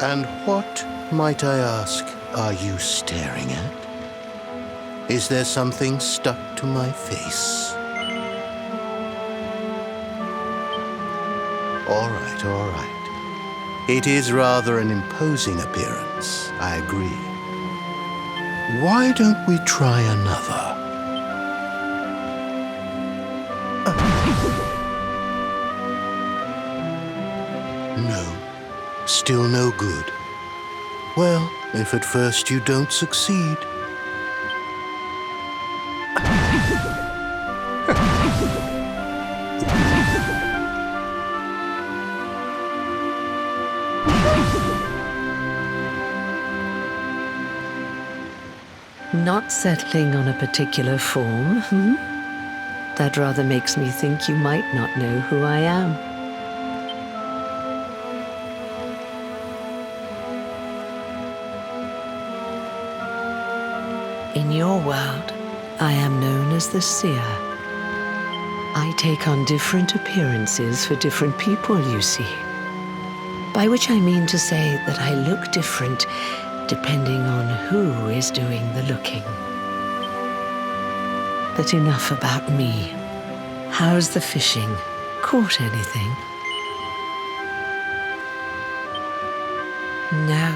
And what, might I ask, are you staring at? Is there something stuck to my face? All right, all right. It is rather an imposing appearance, I agree. Why don't we try another? No, still no good. Well, if at first you don't succeed. Not settling on a particular form, hmm? That rather makes me think you might not know who I am. In your world, I am known as the seer. I take on different appearances for different people, you see. By which I mean to say that I look different depending on who is doing the looking. But enough about me. How's the fishing? Caught anything? No,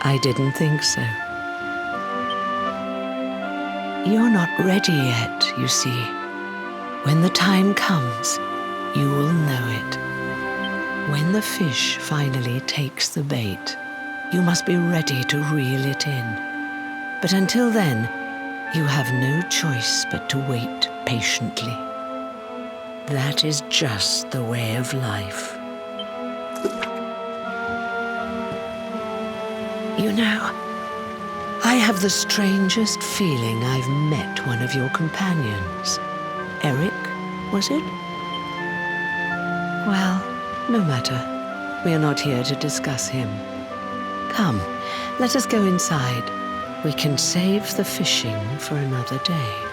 I didn't think so. You're not ready yet, you see. When the time comes, you will know it. When the fish finally takes the bait, you must be ready to reel it in. But until then, you have no choice but to wait patiently. That is just the way of life. You know, I have the strangest feeling I've met one of your companions. Eric, was it? Well, no matter. We are not here to discuss him. Come, let us go inside. We can save the fishing for another day.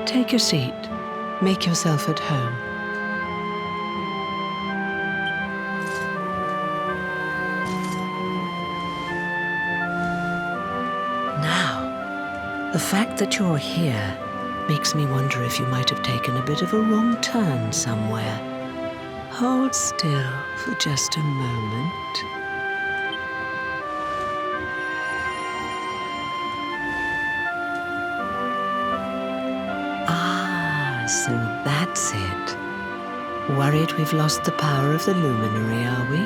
Take a seat. Make yourself at home. Now, the fact that you're here makes me wonder if you might have taken a bit of a wrong turn somewhere. Hold still for just a moment. So that's it. Worried we've lost the power of the luminary, are we?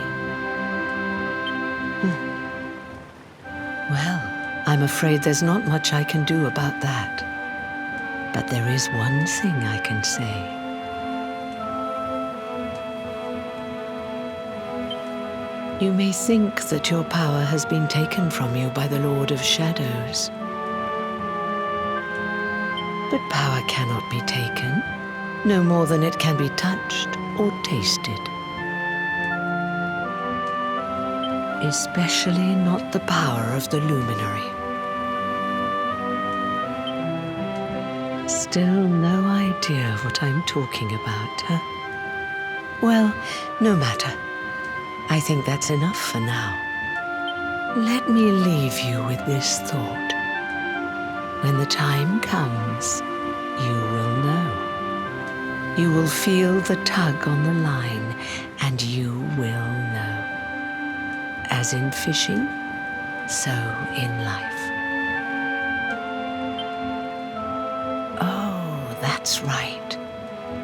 Well, I'm afraid there's not much I can do about that. But there is one thing I can say. You may think that your power has been taken from you by the Lord of Shadows. But power cannot be taken, no more than it can be touched or tasted. Especially not the power of the luminary. Still no idea what I'm talking about, huh? Well, no matter. I think that's enough for now. Let me leave you with this thought. When the time comes, you will know. You will feel the tug on the line, and you will know. As in fishing, so in life. Oh, that's right.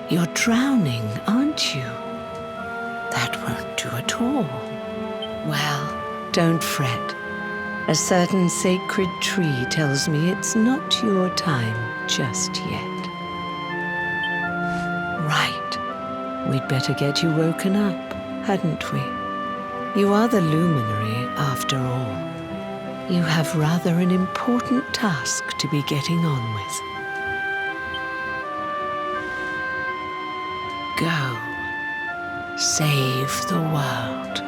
You're drowning, aren't you? That won't do at all. Well, don't fret. A certain sacred tree tells me it's not your time just yet. Right. we'd better get you woken up, hadn't we? You are the luminary, after all. You have rather an important task to be getting on with. Go. Save the world.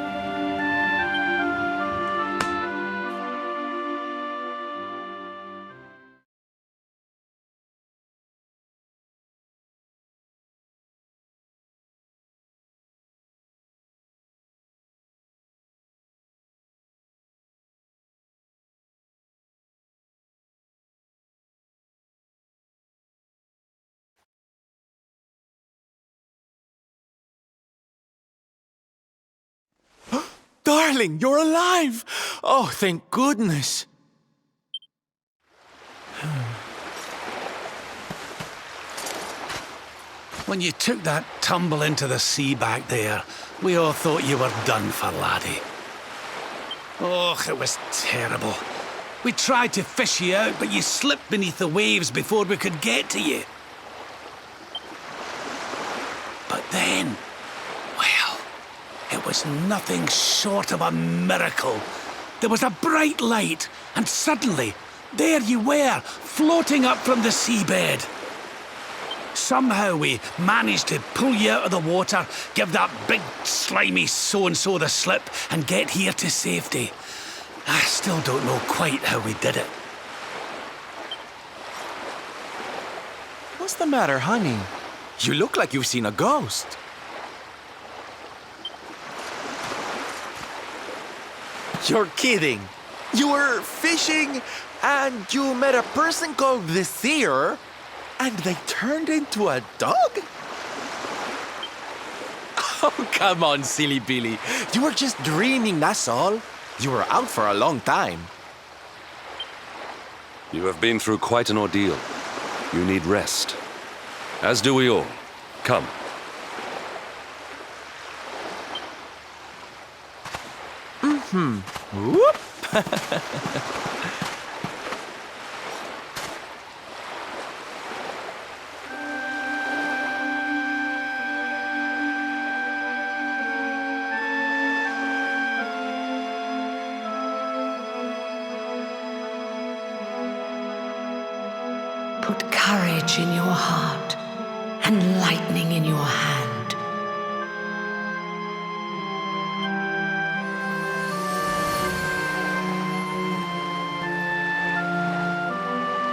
Darling, you're alive! Oh, thank goodness. When you took that tumble into the sea back there, we all thought you were done for, laddie. Oh, it was terrible. We tried to fish you out, but you slipped beneath the waves before we could get to you. But then, well, it was nothing short of a miracle. There was a bright light, and suddenly, there you were, floating up from the seabed. Somehow we managed to pull you out of the water, give that big, slimy so-and-so the slip, and get here to safety. I still don't know quite how we did it. What's the matter, honey? You look like you've seen a ghost. You're kidding. You were fishing and you met a person called the seer and they turned into a dog? Oh, come on, silly Billy. You were just dreaming, that's all. You were out for a long time. You have been through quite an ordeal. You need rest. As do we all. Come. Whoop! Put courage in your heart and lightning in your hand.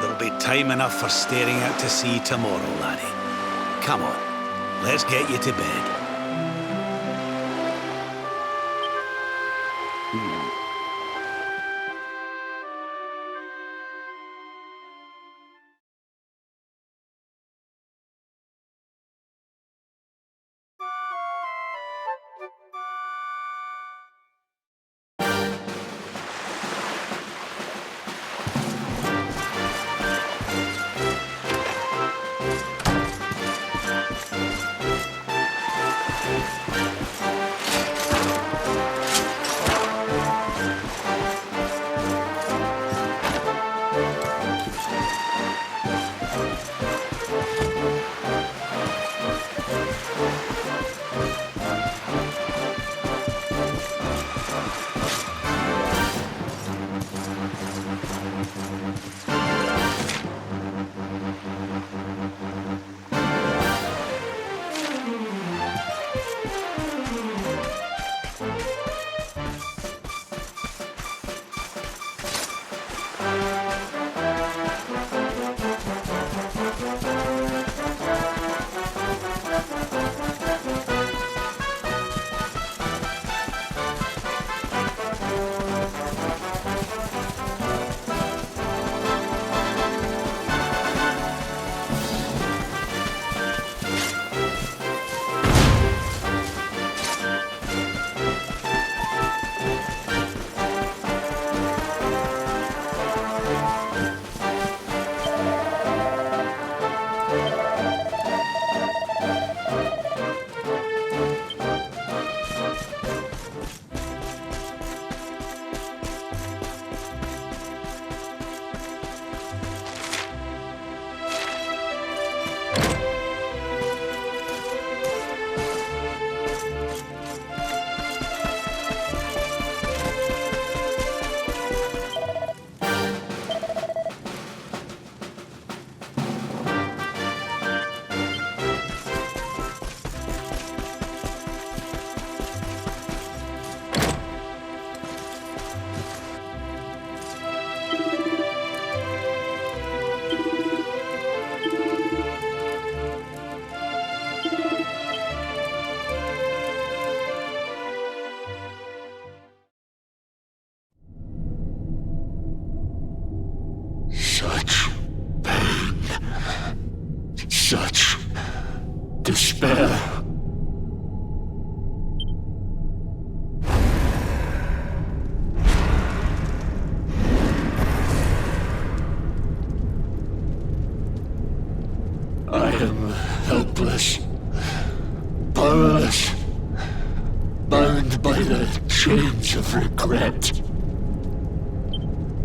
There'll be time enough for staring out to sea tomorrow, laddie. Come on, let's get you to bed. such despair. I am helpless, powerless, bound by the chains of regret.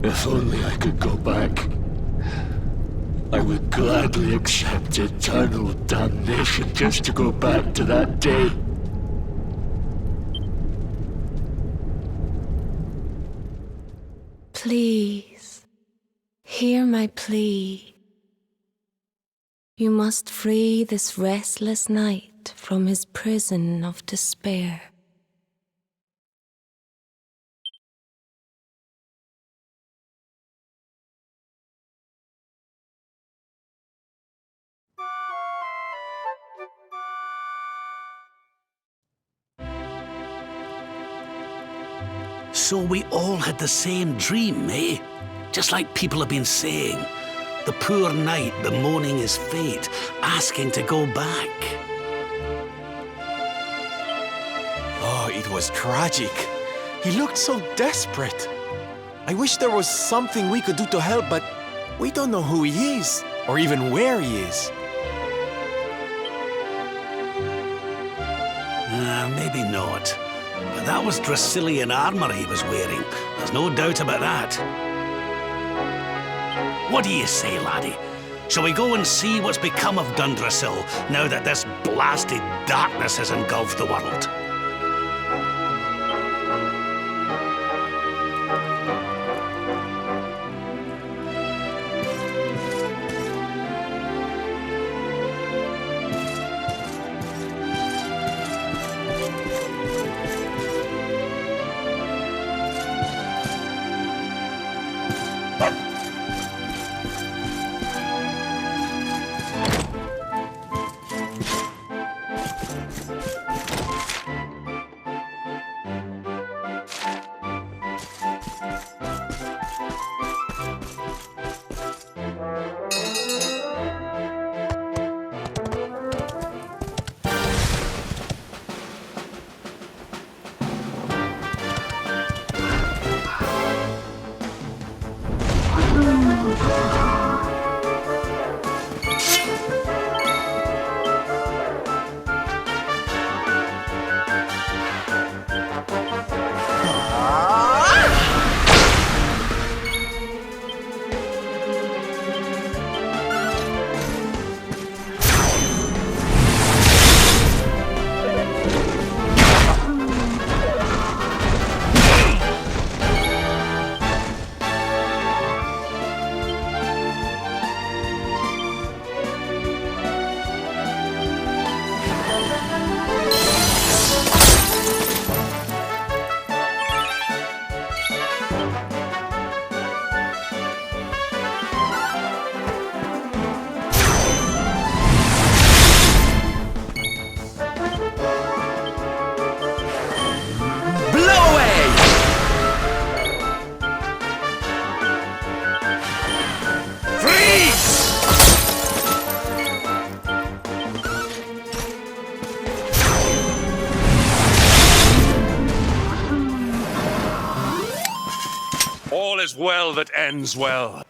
If only I could go back, I would gladly accept eternal damnation just to go back to that day. Please, hear my plea. You must free this restless knight from his prison of despair. So we all had the same dream, eh? Just like people have been saying. The poor knight bemoaning his fate, asking to go back. Oh, it was tragic. He looked so desperate. I wish there was something we could do to help, but we don't know who he is, or even where he is. Maybe not. But that was Dracilian armor he was wearing. There's no doubt about that. What do you say, laddie? Shall we go and see what's become of Dundrasil now that this blasted darkness has engulfed the world? All is well that ends well.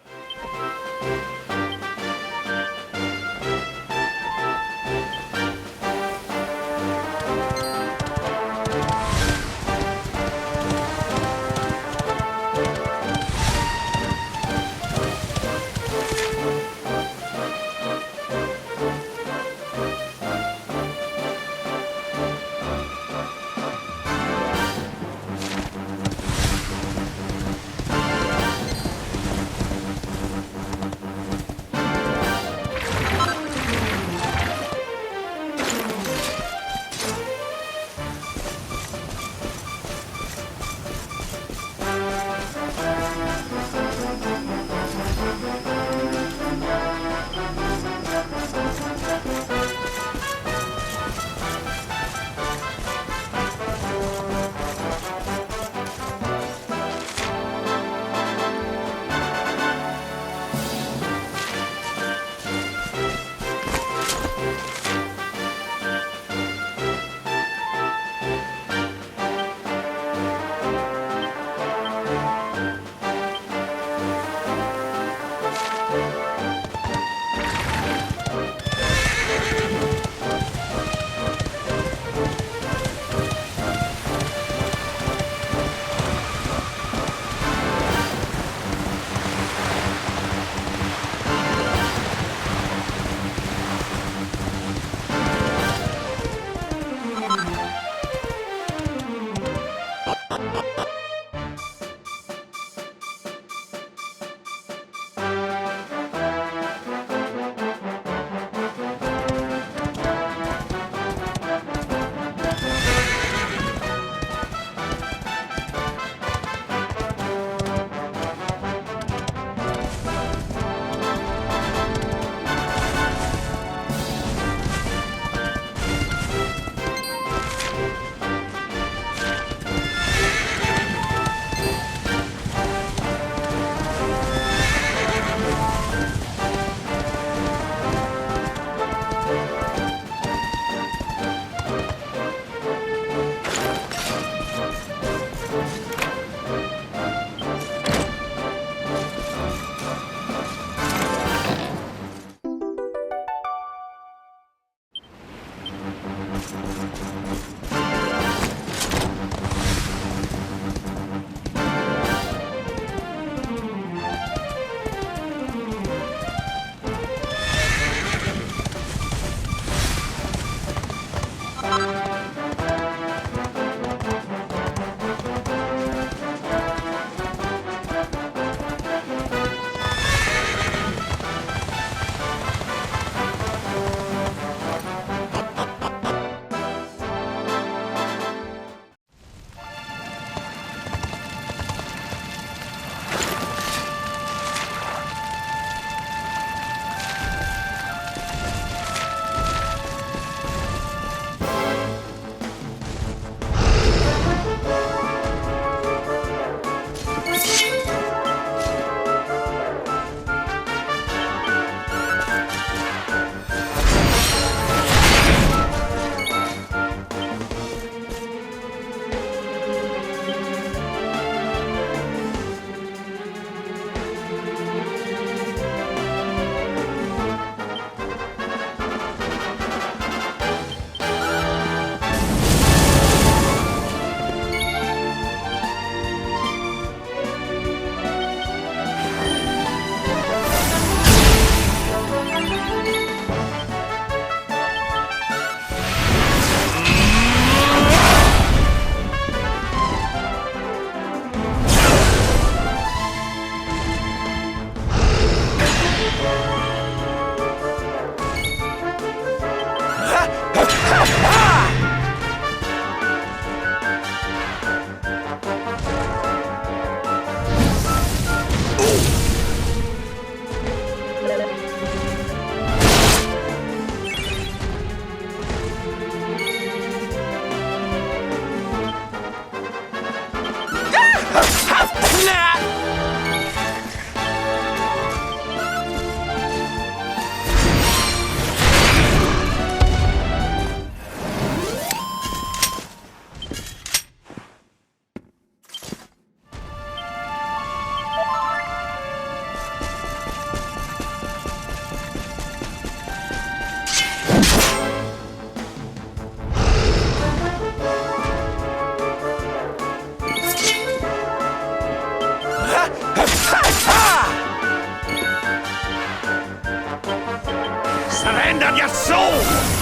surrender your soul!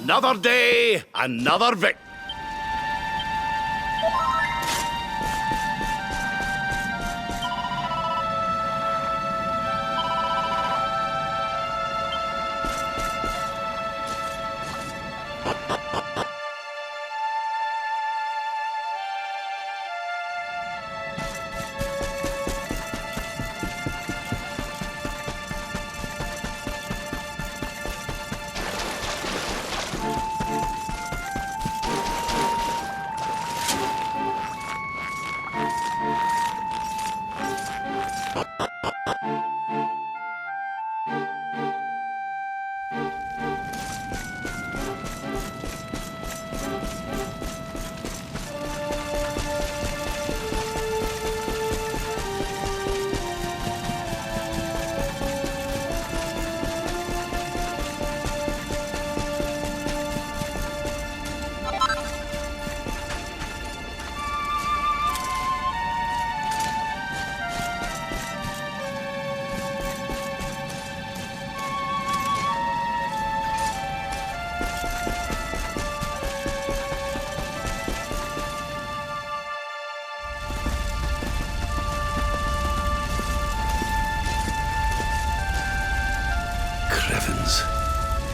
Another day, another victory.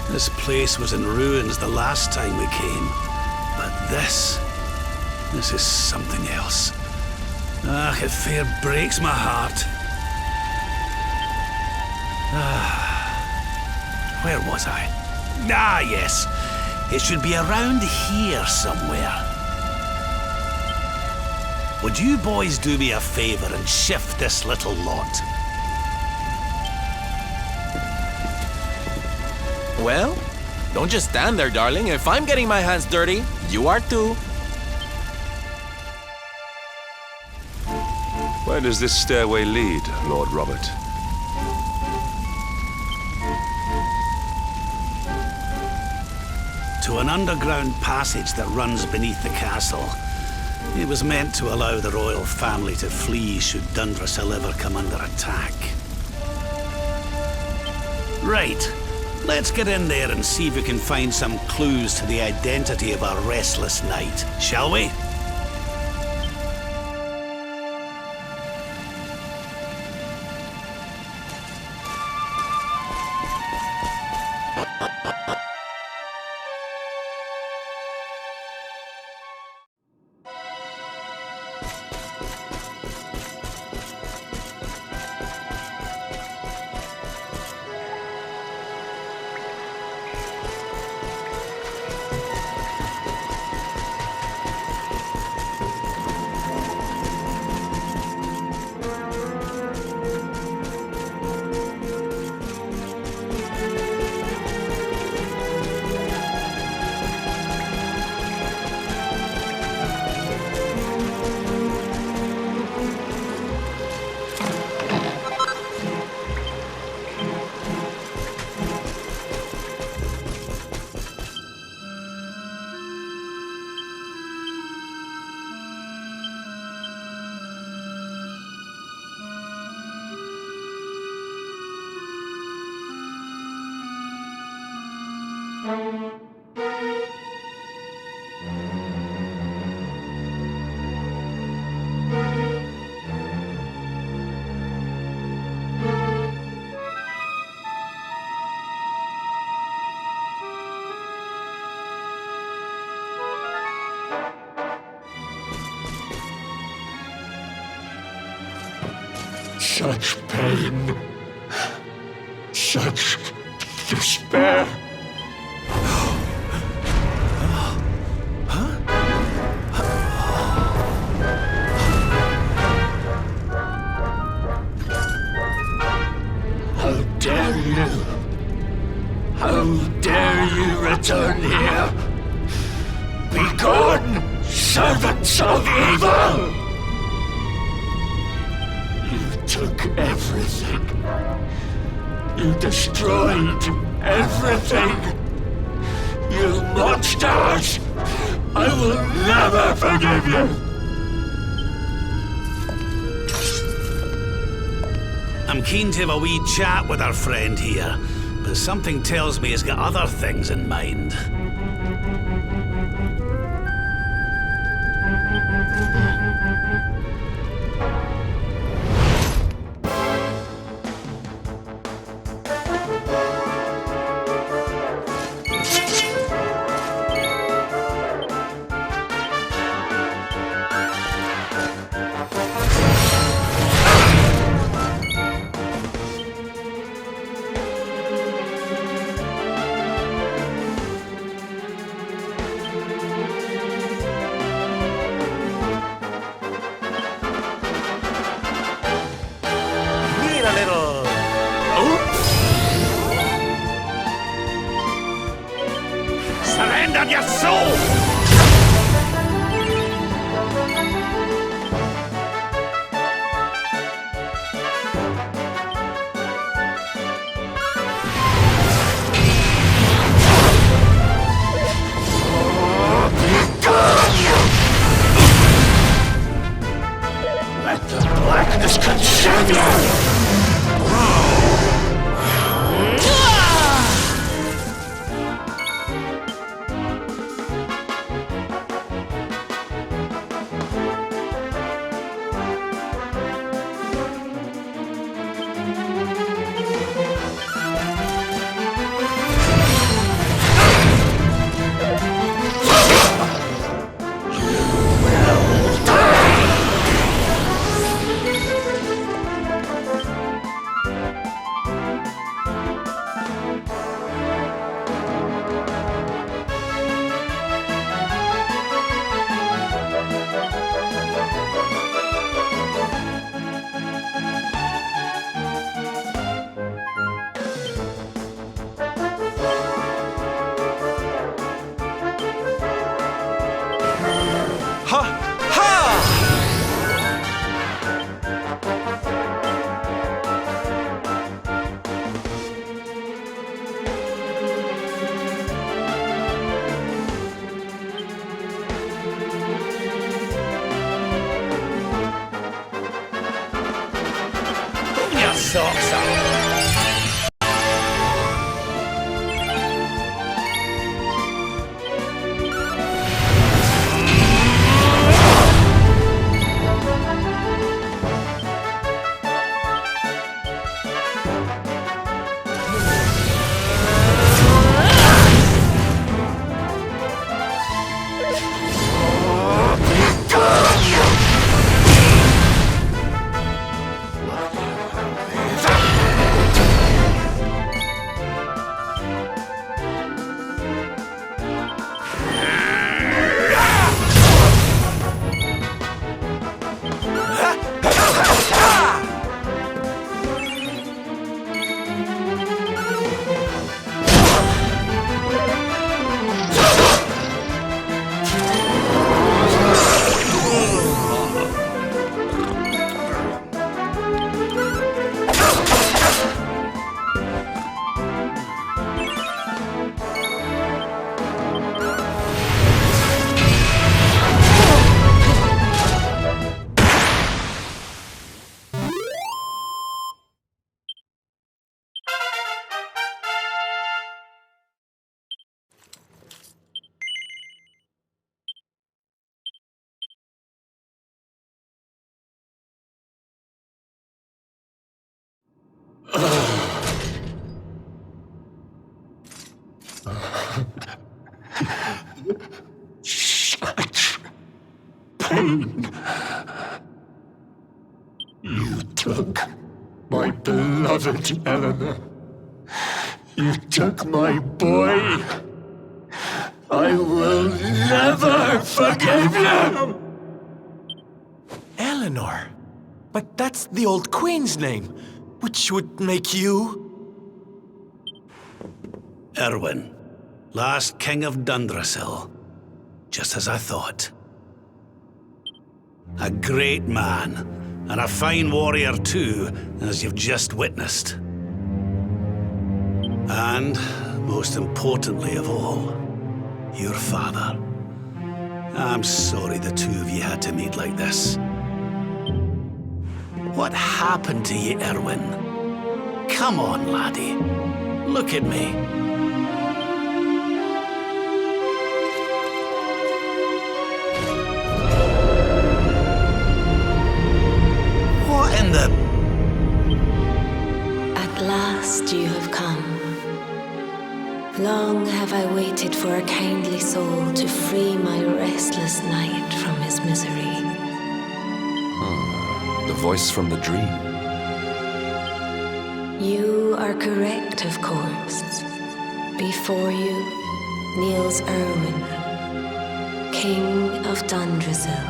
This place was in ruins the last time we came. But this is something else. Ah, it fair breaks my heart. Where was I? Ah, yes. It should be around here somewhere. Would you boys do me a favor and shift this little lot? Well, don't just stand there, darling. If I'm getting my hands dirty, you are too. Where does this stairway lead, Lord Robert? To an underground passage that runs beneath the castle. It was meant to allow the royal family to flee should Dundrasil ever come under attack. Right. Let's get in there and see if we can find some clues to the identity of our restless knight, shall we? Such pain. Such despair. How dare you? How dare you return here? Begone, servants of evil! You took everything. You destroyed everything. You monsters! I will never forgive you! I'm keen to have a wee chat with our friend here, but something tells me he's got other things in mind. Surrender your soul! Let the blackness consume you! Socks up. Such pain. You took my beloved Eleanor. You took my boy. I will never forgive you! Eleanor? But that's the old queen's name, which would make you... Erwin, last king of Dundrasil. Just as I thought. A great man, and a fine warrior too, as you've just witnessed. And, most importantly of all, your father. I'm sorry the two of you had to meet like this. What happened to you, Erwin? Come on, laddie. Look at me. What in the... At last you have come. Long have I waited for a kindly soul to free my restless night from his misery. The voice from the dream. You are correct, of course. Before you kneels Erwin, King of Dundrasil.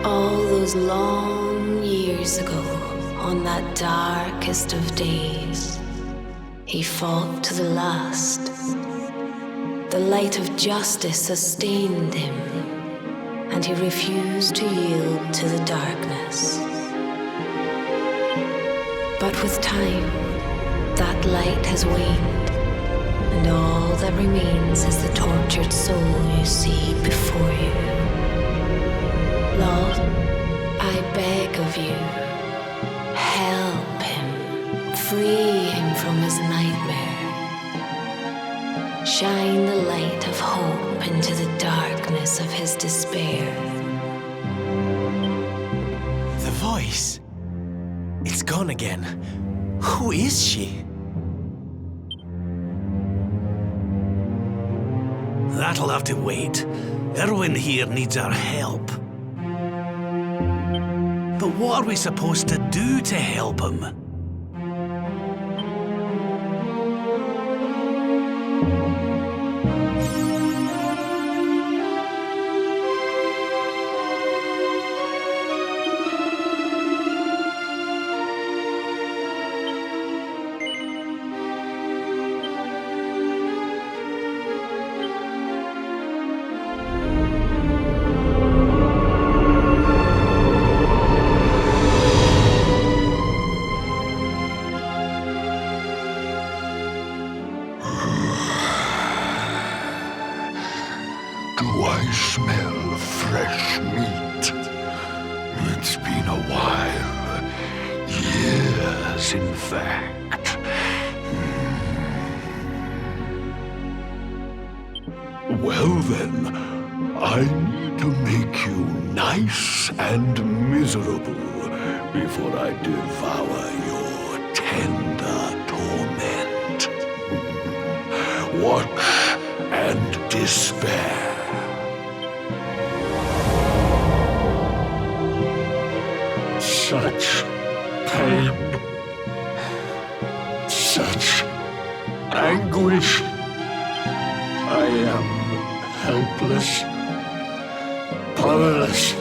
All those long years ago, on that darkest of days, he fought to the last. The light of justice sustained him, and he refused to yield to the darkness. But with time, that light has waned, and all that remains is the tortured soul you see before you. Lord, I beg of you, help him, free him from his nightmare. Shine the light of hope into the darkness of his despair. The voice? It's gone again. Who is she? That'll have to wait. Erwin here needs our help. But what are we supposed to do to help him? Do I smell fresh meat? It's been a while. Years, in fact. Well then, I need to make you nice and miserable before I devour your tender torment. Watch and despair. Such pain, such anguish. I am helpless, powerless,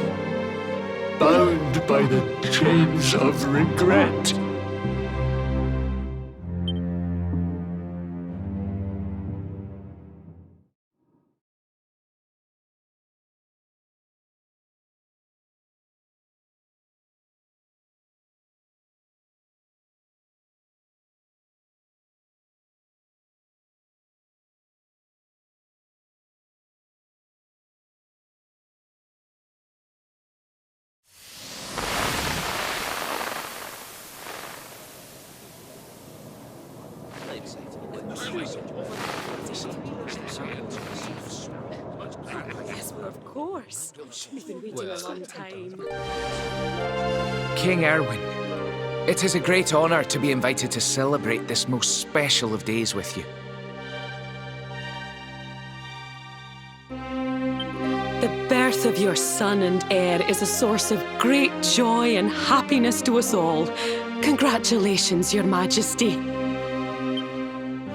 bound by the chains of regret. Yes, well, of course. We've been waiting a long time. King Erwin, it is a great honor to be invited to celebrate this most special of days with you. The birth of your son and heir is a source of great joy and happiness to us all. Congratulations, Your Majesty.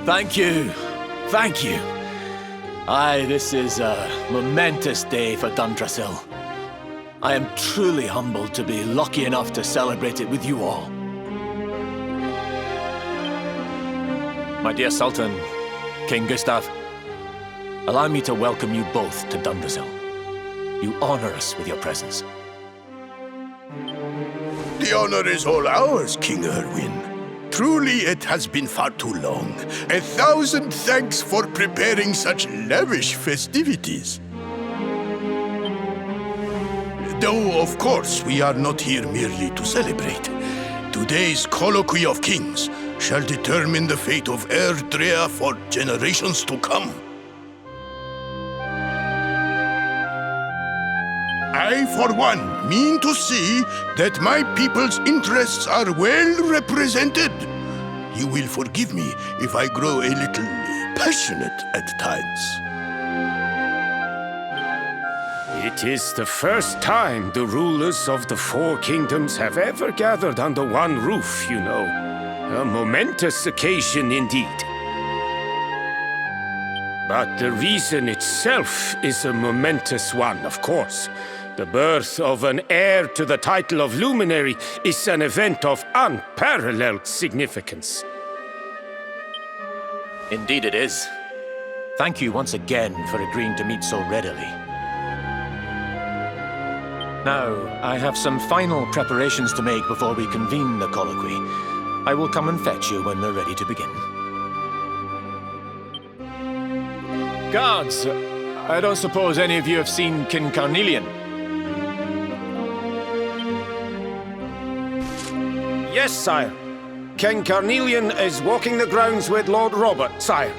Thank you. Thank you. Aye, this is a momentous day for Dundrasil. I am truly humbled to be lucky enough to celebrate it with you all. My dear Sultan, King Gustav, allow me to welcome you both to Dundrasil. You honor us with your presence. The honor is all ours, King Erwin. Truly, it has been far too long. 1,000 thanks for preparing such lavish festivities. Though, of course, we are not here merely to celebrate. Today's colloquy of kings shall determine the fate of Erdrea for generations to come. I, for one, mean to see that my people's interests are well represented. You will forgive me if I grow a little passionate at times. It is the first time the rulers of the four kingdoms have ever gathered under one roof, you know. A momentous occasion indeed. But the reason itself is a momentous one, of course. The birth of an heir to the title of luminary is an event of unparalleled significance. Indeed it is. Thank you once again for agreeing to meet so readily. Now, I have some final preparations to make before we convene the colloquy. I will come and fetch you when we're ready to begin. Guards, I don't suppose any of you have seen King Carnelian? Yes, sire. King Carnelian is walking the grounds with Lord Robert, sire.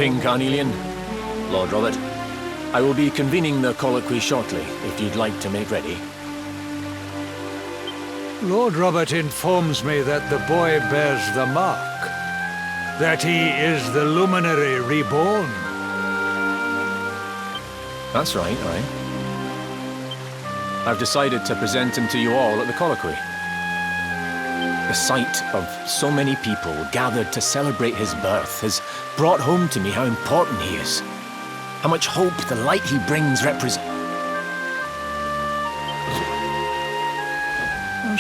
King Carnelian, Lord Robert, I will be convening the colloquy shortly, if you'd like to make ready. Lord Robert informs me that the boy bears the mark, that he is the luminary reborn. That's right, aye. I've decided to present him to you all at the colloquy. The sight of so many people gathered to celebrate his birth has brought home to me how important he is. How much hope the light he brings represents.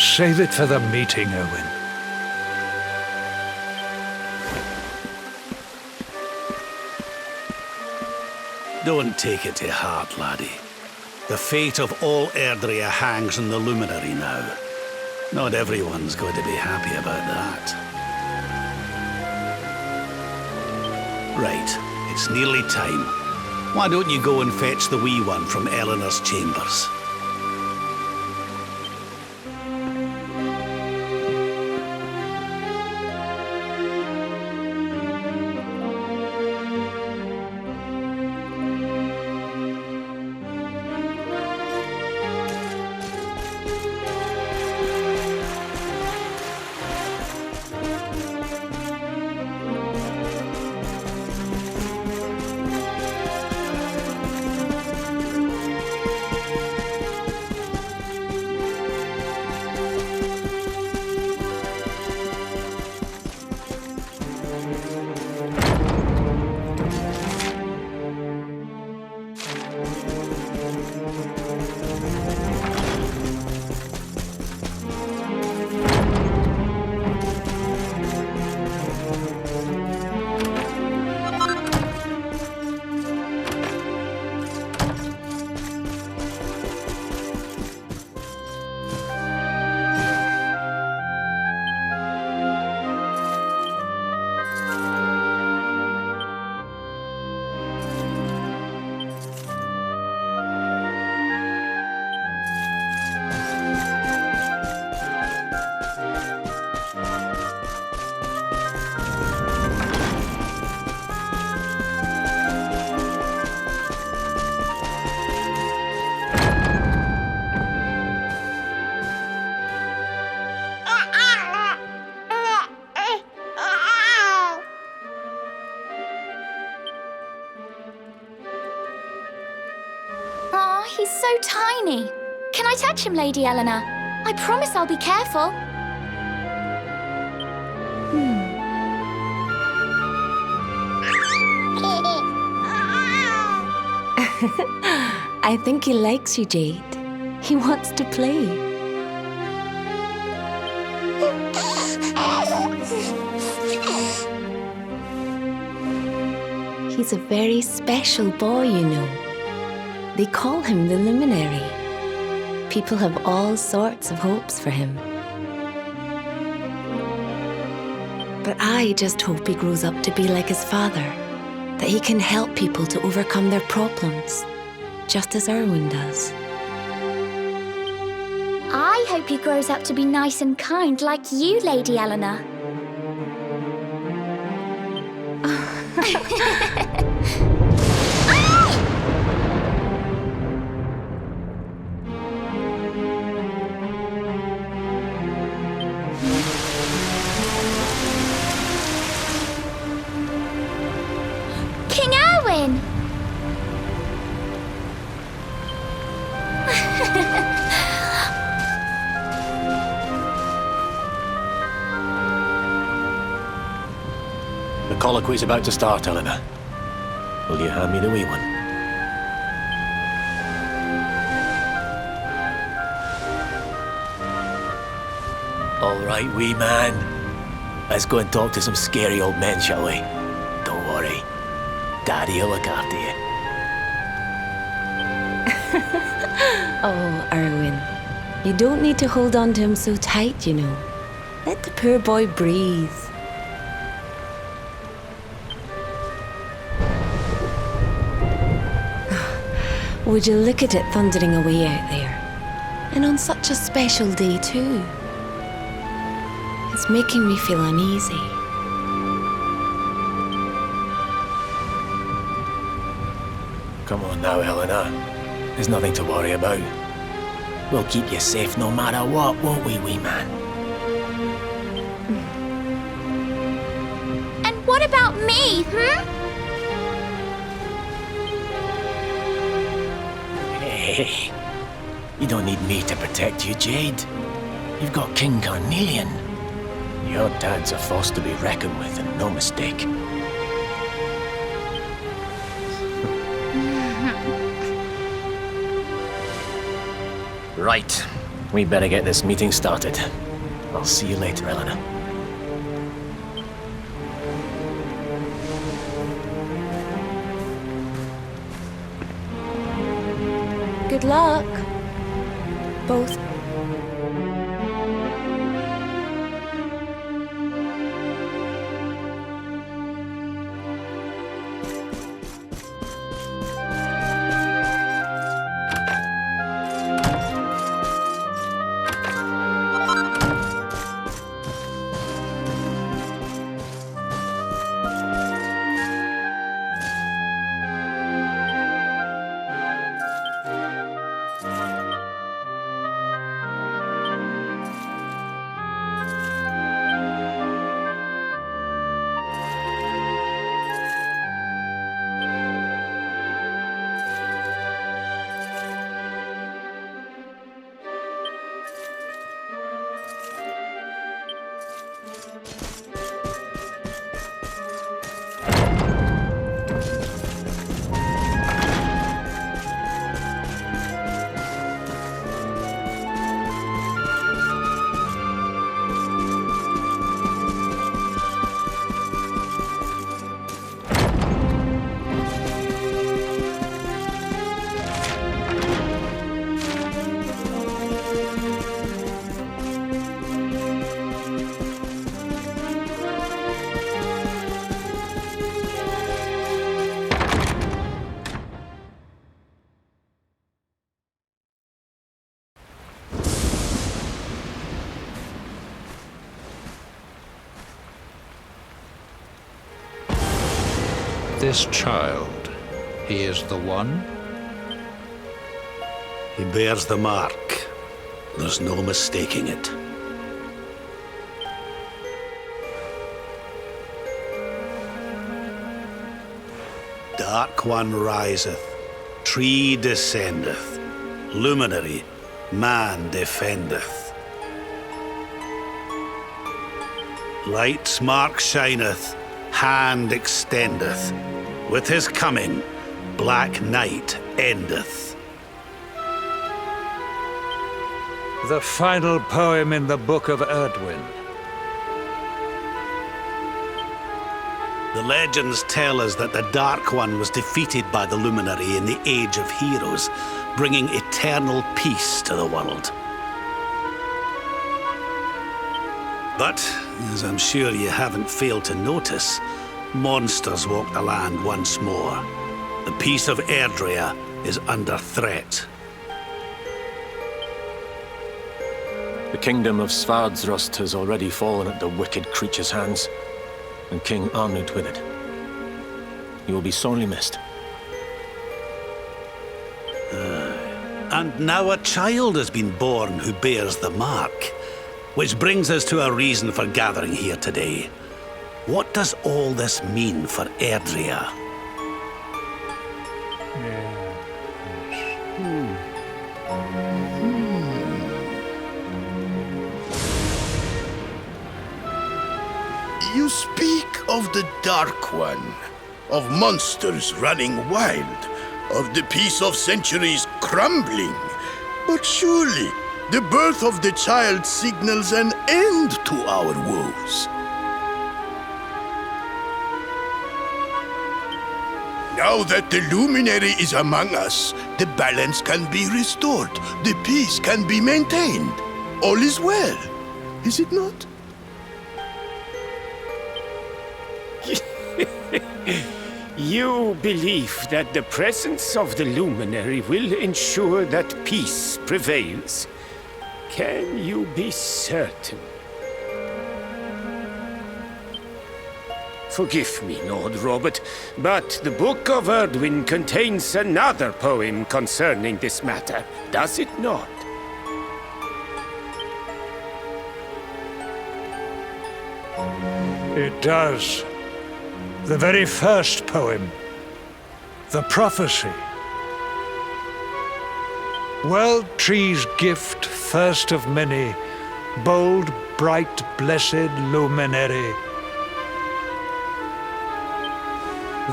Save it for the meeting, Owen. Don't take it to heart, laddie. The fate of all Erdrea hangs on the luminary now. Not everyone's going to be happy about that. Right, it's nearly time. Why don't you go and fetch the wee one from Eleanor's chambers? Oh, he's so tiny. Can I touch him, Lady Eleanor? I promise I'll be careful. I think he likes you, Jade. He wants to play. He's a very special boy, you know. They call him the luminary. People have all sorts of hopes for him. But I just hope he grows up to be like his father, that he can help people to overcome their problems, just as Erwin does. I hope he grows up to be nice and kind like you, Lady Eleanor. King Erwin! The colloquy's about to start, Eleanor. Will you hand me the wee one? All right, wee man. Let's go and talk to some scary old men, shall we? Don't worry. Daddy'll look after you. Oh, Erwin. You don't need to hold on to him so tight, you know. Let the poor boy breathe. Would you look at it thundering away out there? And on such a special day, too. It's making me feel uneasy. Come on now, Eleanor. There's nothing to worry about. We'll keep you safe no matter what, won't we, wee man? And what about me, Hey, you don't need me to protect you, Jade. You've got King Carnelian. Your dad's a force to be reckoned with, and no mistake. Right. We better get this meeting started. I'll see you later, Eleanor. Good luck. Both. This child, he is the one? He bears the mark. There's no mistaking it. Dark One riseth. Tree descendeth, luminary, man defendeth. Light's mark shineth, hand extendeth. With his coming, black night endeth. The final poem in the Book of Erdwin. The legends tell us that the Dark One was defeated by the Luminary in the Age of Heroes, bringing eternal peace to the world. But, as I'm sure you haven't failed to notice, monsters walk the land once more. The peace of Erdrea is under threat. The kingdom of Svardsrust has already fallen at the wicked creature's hands, and King Arnud with it. You will be sorely missed. And now a child has been born who bears the mark, which brings us to a reason for gathering here today. What does all this mean for Erdrea? You speak of the Dark One, of monsters running wild, of the peace of centuries crumbling. But surely, the birth of the child signals an end to our woes. Now that the luminary is among us, the balance can be restored, the peace can be maintained. All is well, is it not? You believe that the presence of the luminary will ensure that peace prevails. Can you be certain? Forgive me, Lord Robert, but the Book of Erdwin contains another poem concerning this matter, does it not? It does. The very first poem. The prophecy. World Tree's gift, first of many, bold, bright, blessed luminary.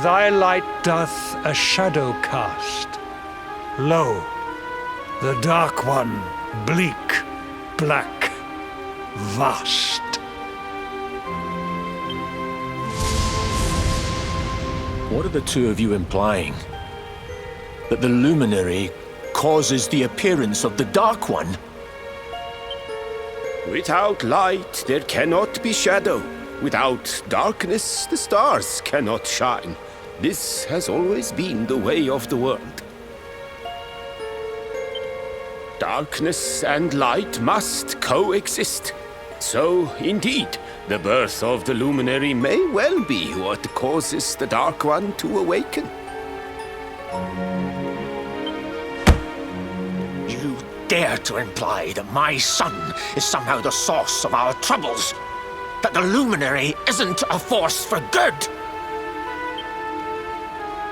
Thy light doth a shadow cast. Lo, the Dark One, bleak, black, vast. What are the two of you implying? That the luminary causes the appearance of the Dark One? Without light, there cannot be shadow. Without darkness, the stars cannot shine. This has always been the way of the world. Darkness and light must coexist. So, indeed, the birth of the luminary may well be what causes the Dark One to awaken. You dare to imply that my son is somehow the source of our troubles? That the luminary isn't a force for good?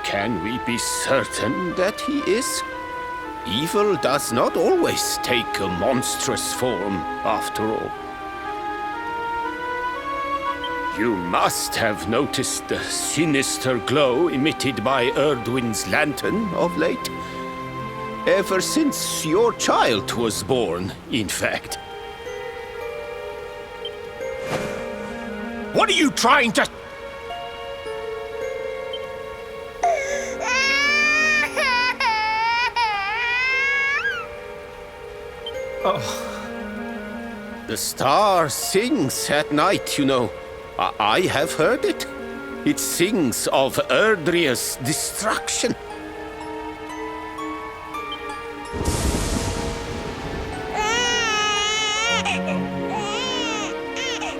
Can we be certain that he is? Evil does not always take a monstrous form, after all. You must have noticed the sinister glow emitted by Erdwin's lantern of late. Ever since your child was born, in fact. What are you trying to... Oh. The star sings at night, you know. I have heard it. It sings of Erdrea's destruction.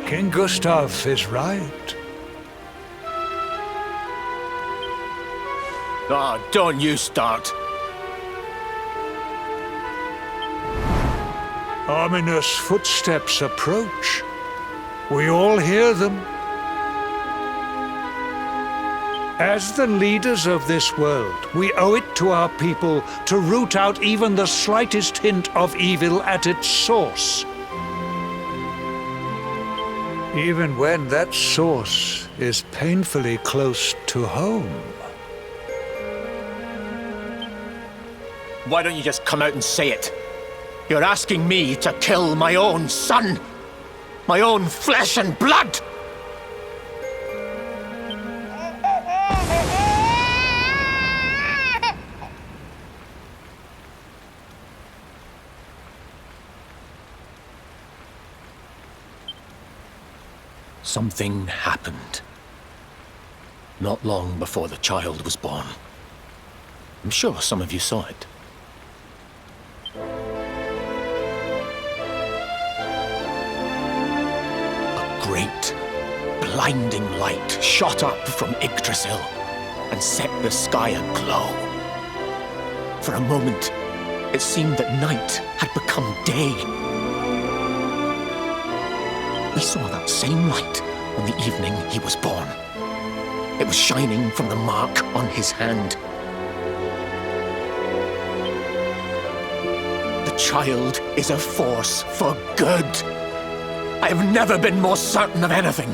King Gustav is right. Oh, don't you start. Ominous footsteps approach. We all hear them. As the leaders of this world, we owe it to our people to root out even the slightest hint of evil at its source. Even when that source is painfully close to home. Why don't you just come out and say it? You're asking me to kill my own son. My own flesh and blood. Something happened. Not long before the child was born. I'm sure some of you saw it. A great, blinding light shot up from Yggdrasil and set the sky aglow. For a moment, it seemed that night had become day. We saw that same light on the evening he was born. It was shining from the mark on his hand. The child is a force for good. I have never been more certain of anything.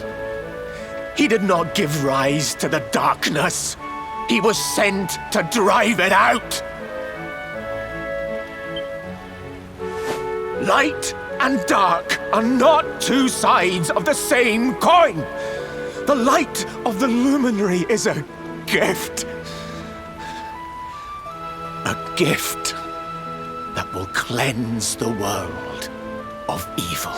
He did not give rise to the darkness. He was sent to drive it out. Light and dark are not two sides of the same coin. The light of the luminary is a gift. A gift that will cleanse the world of evil.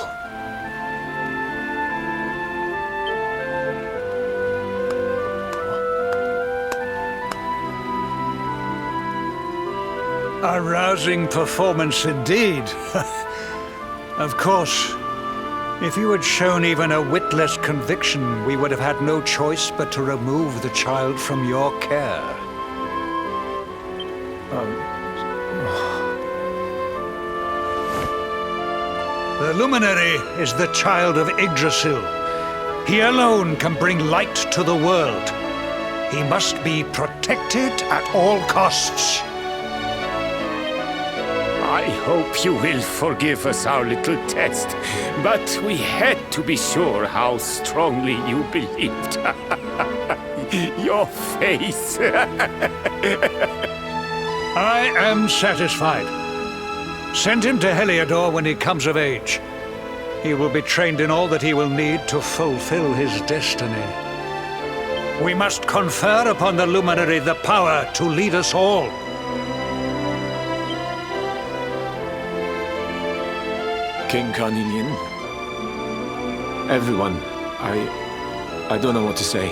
A rousing performance indeed. Of course, if you had shown even a whit less conviction, we would have had no choice but to remove the child from your care. The luminary is the child of Yggdrasil. He alone can bring light to the world. He must be protected at all costs. I hope you will forgive us our little test, but we had to be sure how strongly you believed. Your face. I am satisfied. Send him to Heliodor when he comes of age. He will be trained in all that he will need to fulfill his destiny. We must confer upon the luminary the power to lead us all. King Carnelian, everyone, I don't know what to say.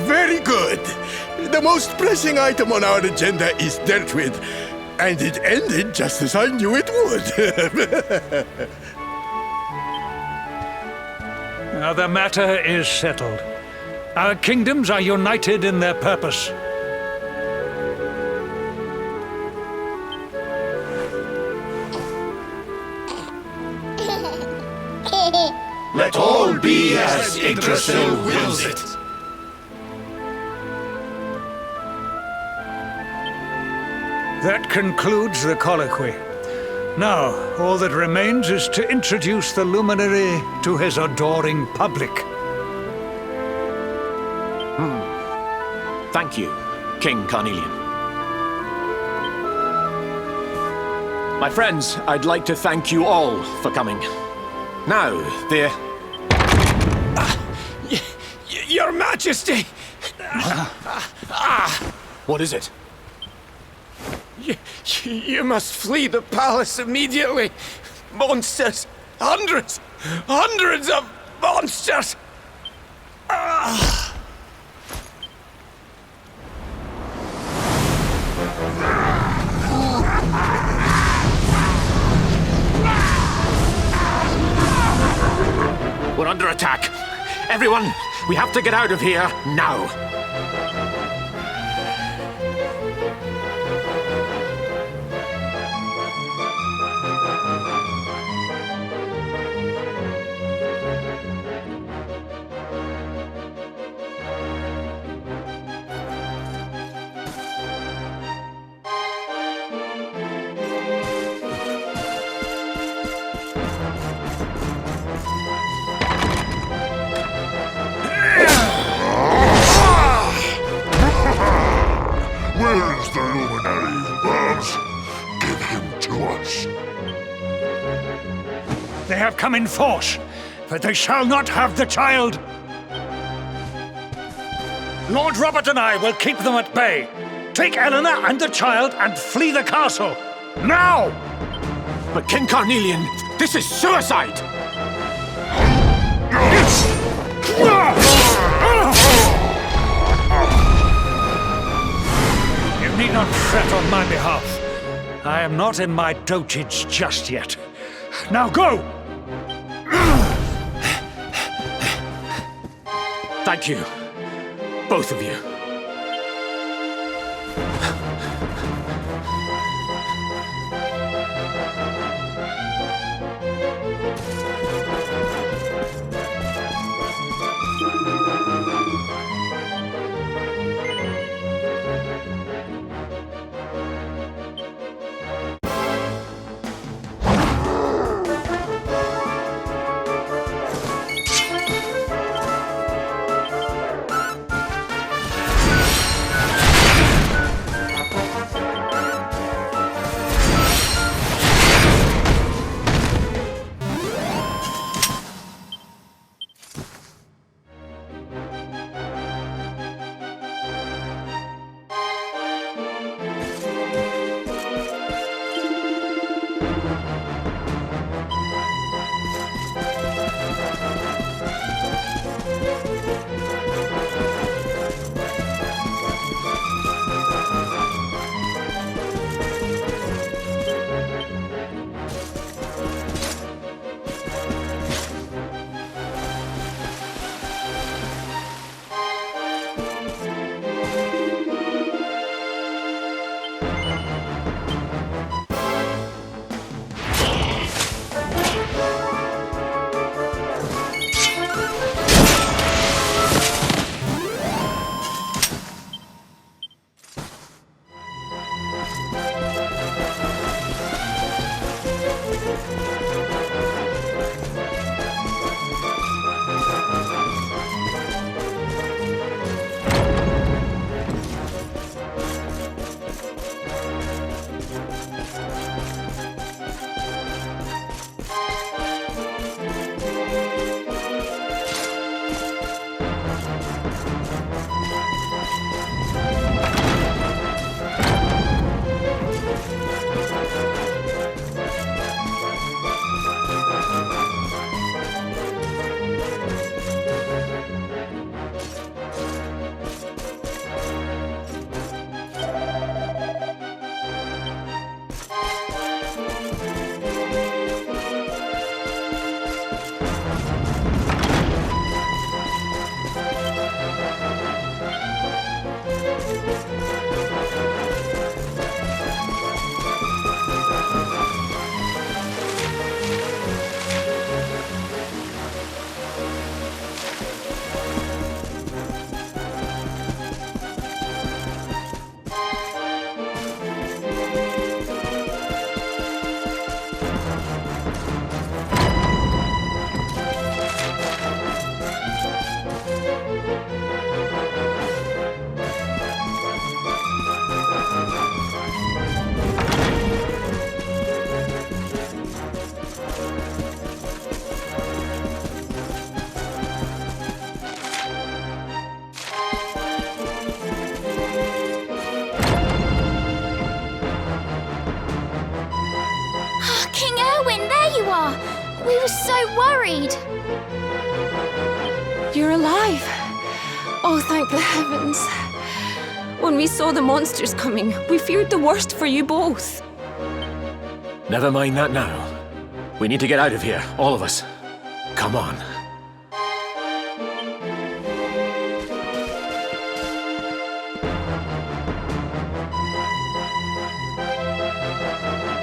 Very good. The most pressing item on our agenda is dealt with, and it ended just as I knew it would. Now the matter is settled. Our kingdoms are united in their purpose. Let all be as Yggdrasil wills it. That concludes the colloquy. Now, all that remains is to introduce the luminary to his adoring public. Thank you, King Carnelian. My friends, I'd like to thank you all for coming. Now, Your Majesty! What is it? You must flee the palace immediately. Monsters! Hundreds of monsters! We're under attack. Everyone, we have to get out of here now. They have come in force, but they shall not have the child. Lord Robert and I will keep them at bay. Take Eleanor and the child and flee the castle. Now! But King Carnelian, this is suicide! You need not fret on my behalf. I am not in my dotage just yet. Now go! Thank you, both of you. We were so worried. You're alive. Oh, thank the heavens. When we saw the monsters coming, we feared the worst for you both. Never mind that now. We need to get out of here, all of us. Come on.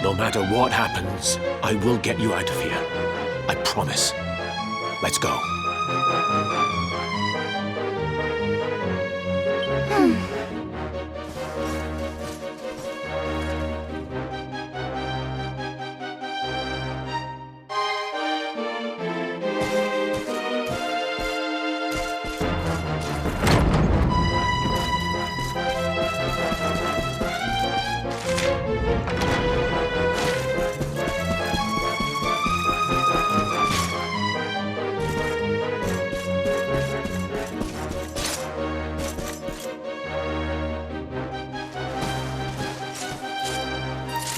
No matter what happens, I will get you out of here. I promise. Let's go.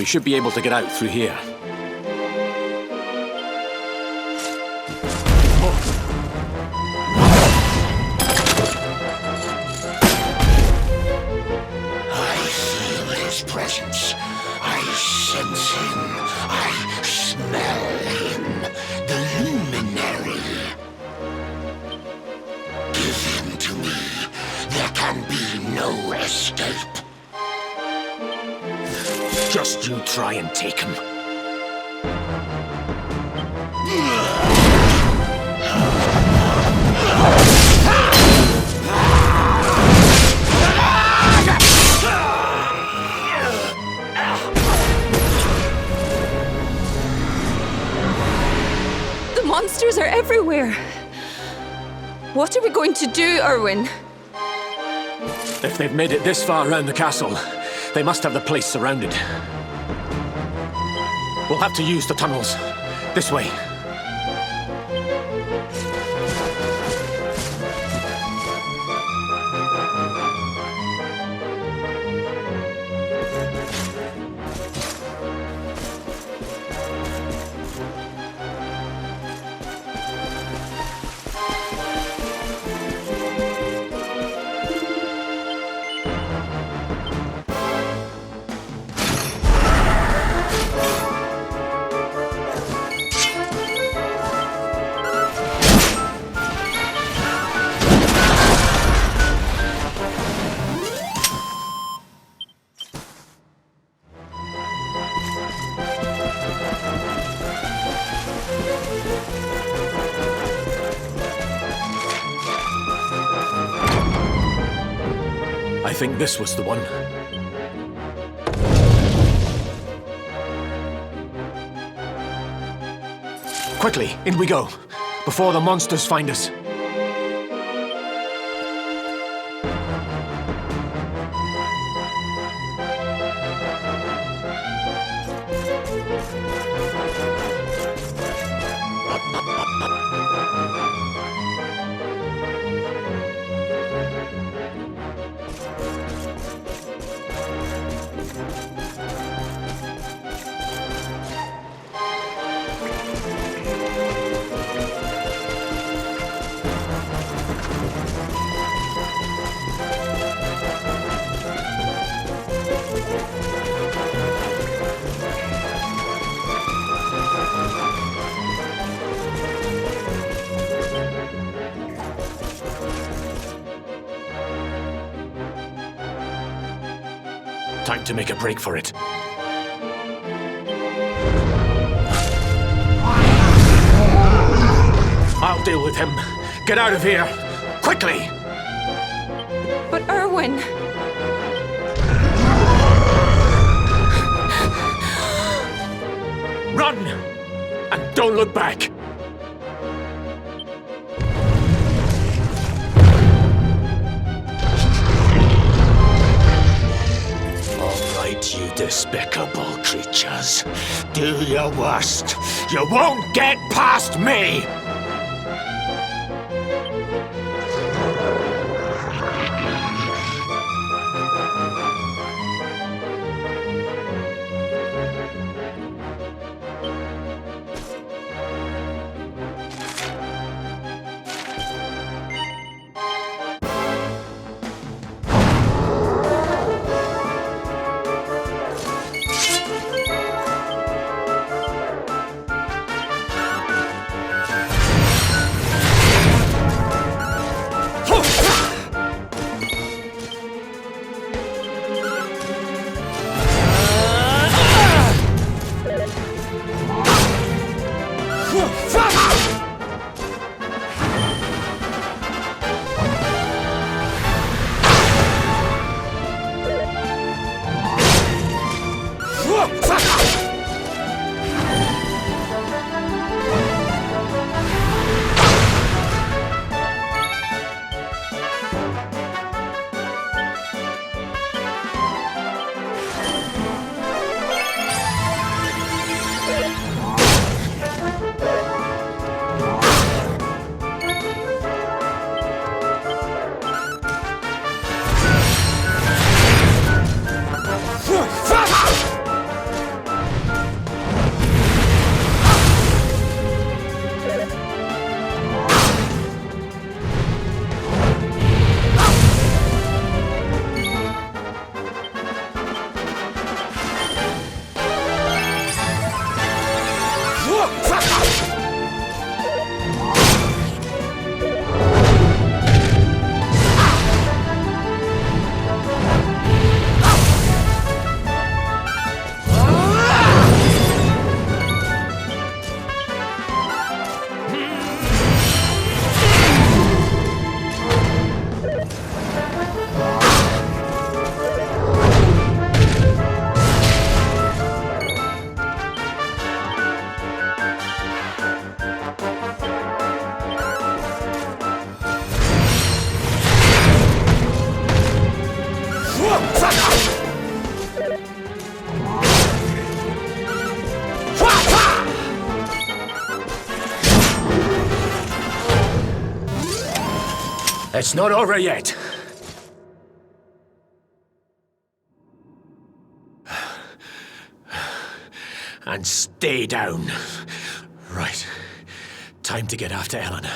We should be able to get out through here. I feel his presence. I sense him. I smell him. The luminary. Give him to me. There can be no escape. Just you try and take him. The monsters are everywhere. What are we going to do, Erwin? If they've made it this far around the castle, they must have the place surrounded. We'll have to use the tunnels. This way. I think this was the one. Quickly, in we go, before the monsters find us. Time to make a break for it. I'll deal with him. Get out of here! Quickly! But Erwin... Run! And don't look back! You despicable creatures. Do your worst. You won't get past me! It's not over yet. And stay down. Right. Time to get after Eleanor.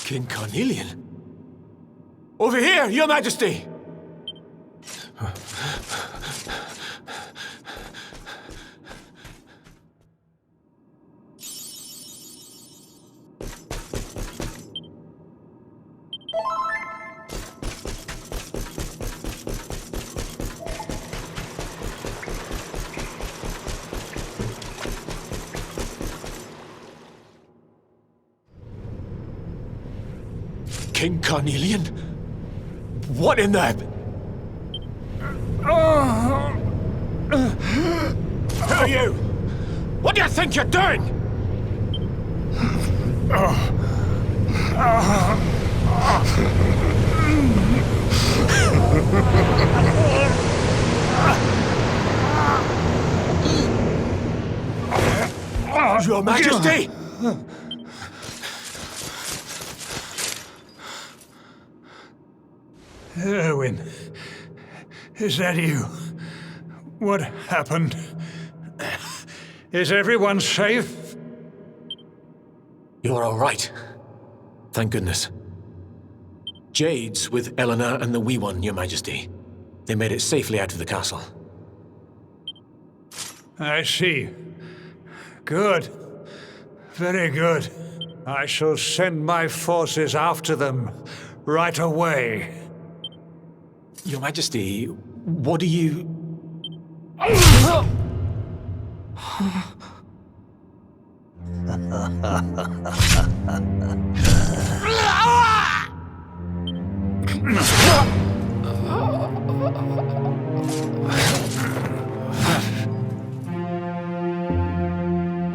King Carnelian? Over here, Your Majesty! King Carnelian? What in the... Who are you? What do you think you're doing? Your Majesty! Erwin, is that you? What happened? Is everyone safe? You're all right. Thank goodness. Jade's with Eleanor and the wee one, Your Majesty. They made it safely out of the castle. I see. Good. Very good. I shall send my forces after them right away. Your Majesty, what do you...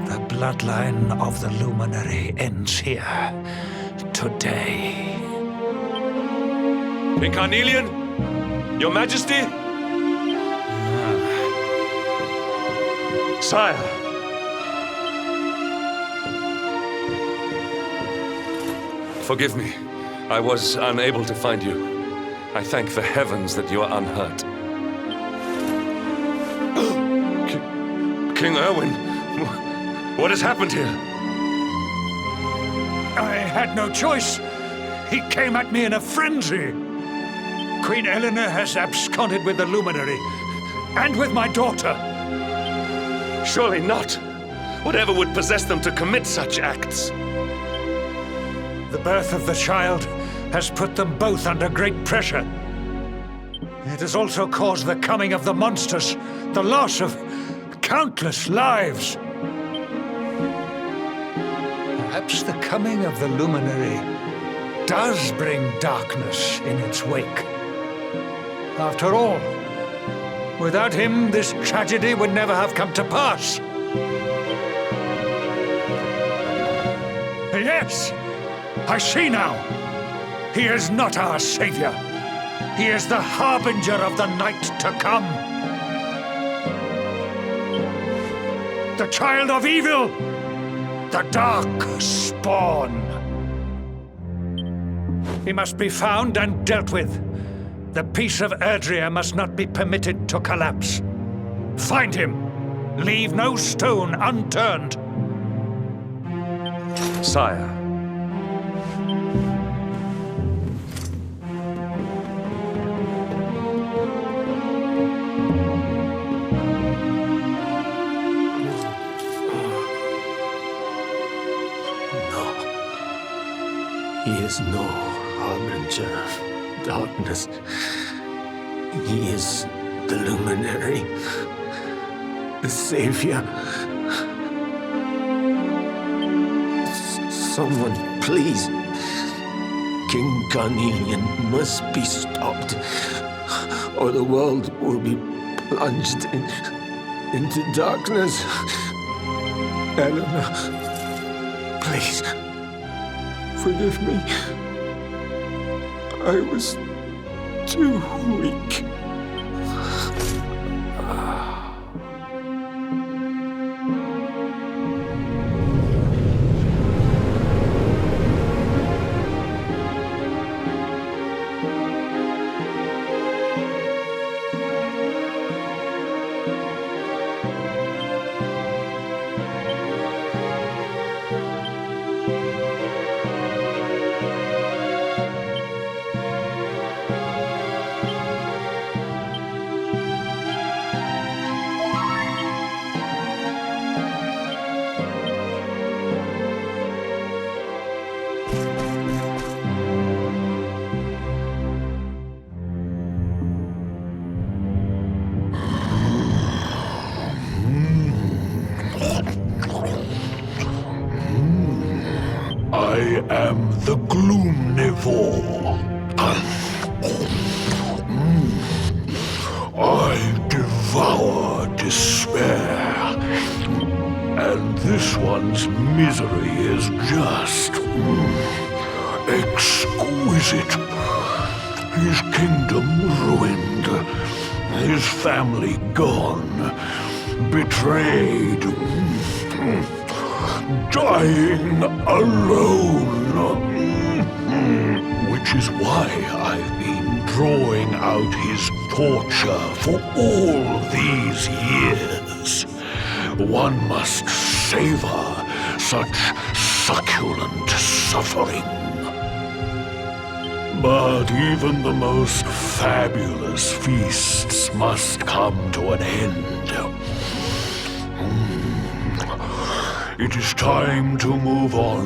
The bloodline of the luminary ends here today. King Carnelian? Your Majesty? Sire. Forgive me. I was unable to find you. I thank the heavens that you are unhurt. King Erwin, what has happened here? I had no choice. He came at me in a frenzy. Queen Eleanor has absconded with the luminary, and with my daughter. Surely not. Whatever would possess them to commit such acts? The birth of the child has put them both under great pressure. It has also caused the coming of the monsters, the loss of countless lives. Perhaps the coming of the luminary does bring darkness in its wake. After all, without him, this tragedy would never have come to pass. Yes, I see now. He is not our savior. He is the harbinger of the night to come. The child of evil, the dark spawn. He must be found and dealt with. The peace of Erdrea must not be permitted to collapse. Find him. Leave no stone unturned. Sire. No. He is no harbinger of darkness. He is the luminary, the savior. Someone, please. King Carnelian must be stopped, or the world will be plunged into darkness. Eleanor, please, forgive me. I was too weak. I am the Gloomnivore. I devour despair. And this one's misery is just exquisite. His kingdom ruined, his family gone, betrayed, dying alone. Which is why I've been drawing out his torture for all these years. One must savor such succulent suffering. But even the most fabulous feasts must come to an end. It is time to move on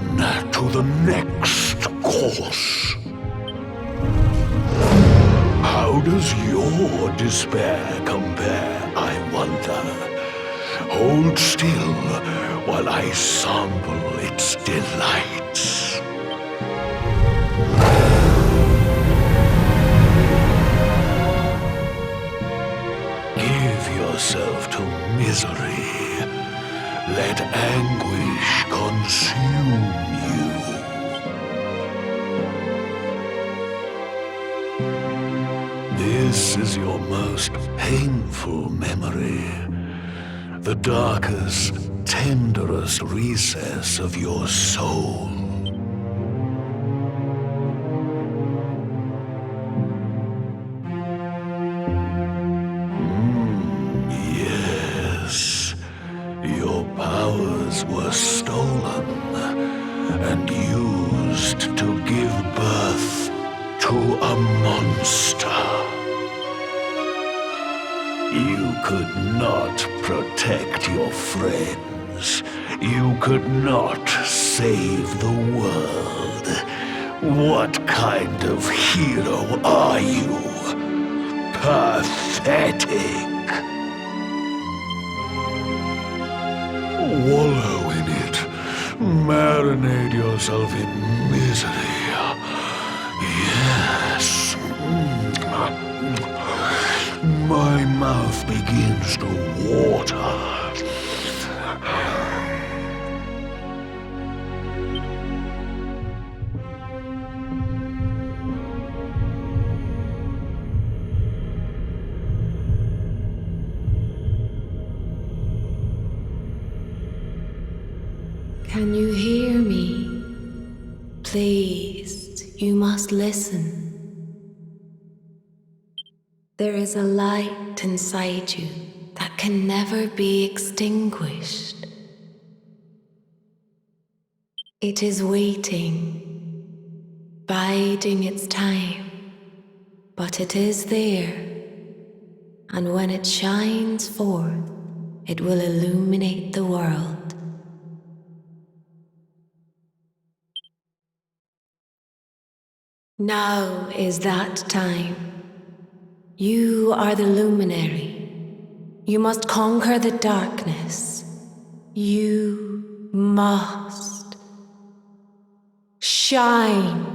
to the next course. How does your despair compare, I wonder? Hold still while I sample its delights. Give yourself to misery. Let anguish consume you. This is your most painful memory. The darkest, tenderest recess of your soul. Yes, your powers were stolen and used to give birth to a monster. You could not protect your friends. You could not save the world. What kind of hero are you? Pathetic. Wallow in it. Marinate yourself in misery. Yes. My mouth begins to water. Can you hear me? Please, you must listen. There is a light inside you that can never be extinguished. It is waiting, biding its time, but it is there, and when it shines forth, it will illuminate the world. Now is that time. You are the luminary. You must conquer the darkness. You must shine.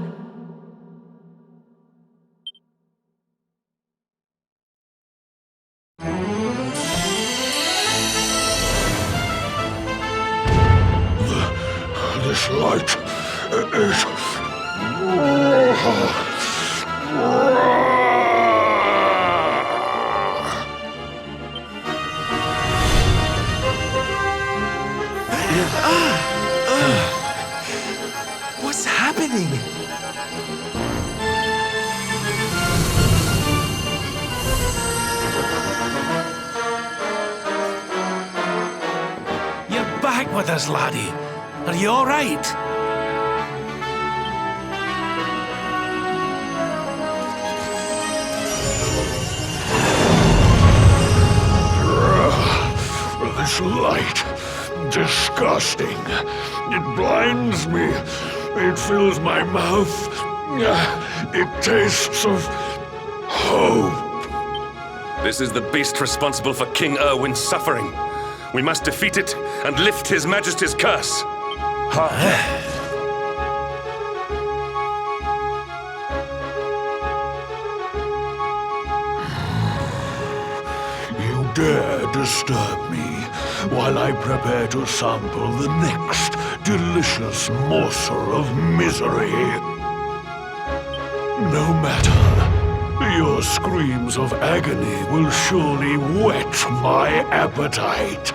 This light is... with us, laddie? Are you all right? This light. Disgusting. It blinds me. It fills my mouth. It tastes of hope. This is the beast responsible for King Erwin's suffering. We must defeat it and lift His Majesty's curse. You dare disturb me while I prepare to sample the next delicious morsel of misery. No matter, your screams of agony will surely whet my appetite.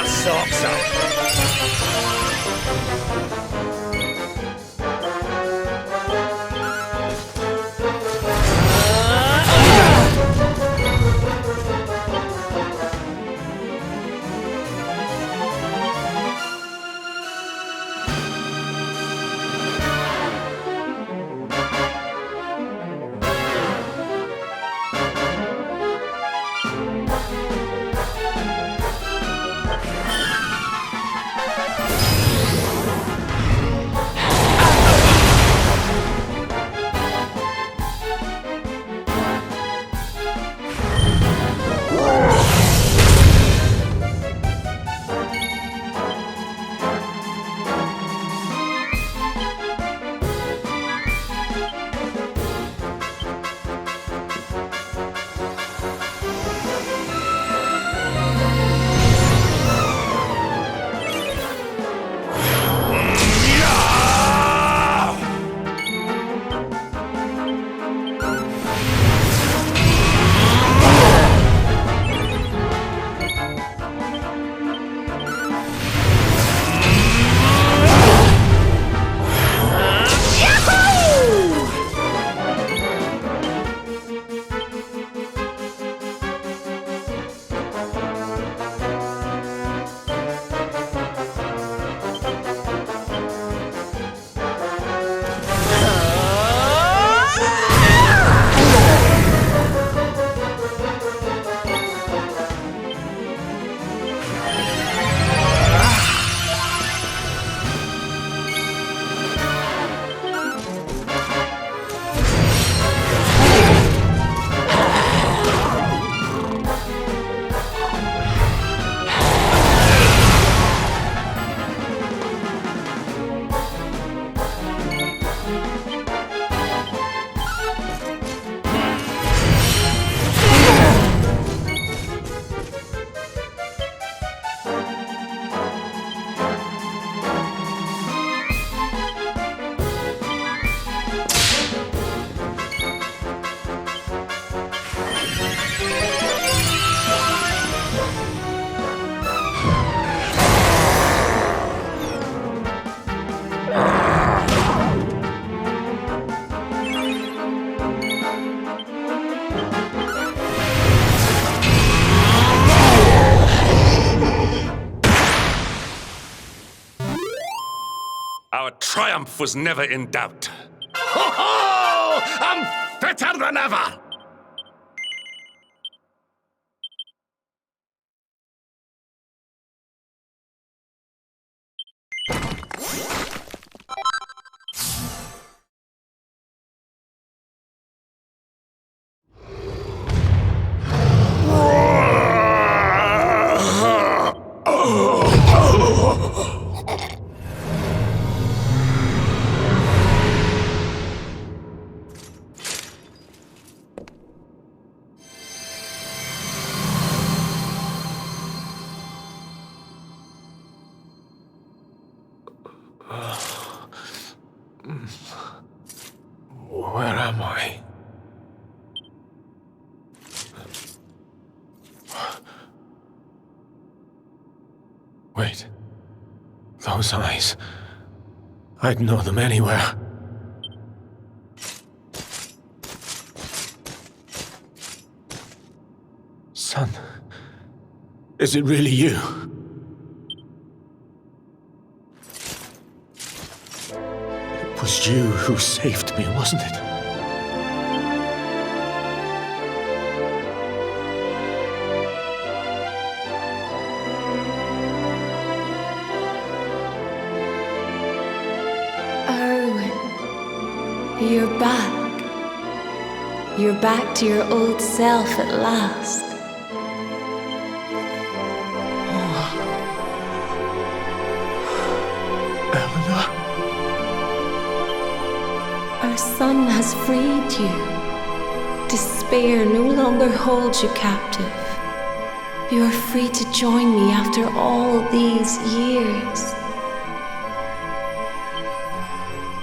Socks up. triumph was never in doubt. Ho ho! I'm fitter than ever! Where am I? Wait. Those eyes. I'd know them anywhere. Son, is it really you? It was you who saved me, wasn't it? You're back. You're back to your old self at last. Eleanor? Our son has freed you. Despair no longer holds you captive. You are free to join me after all these years.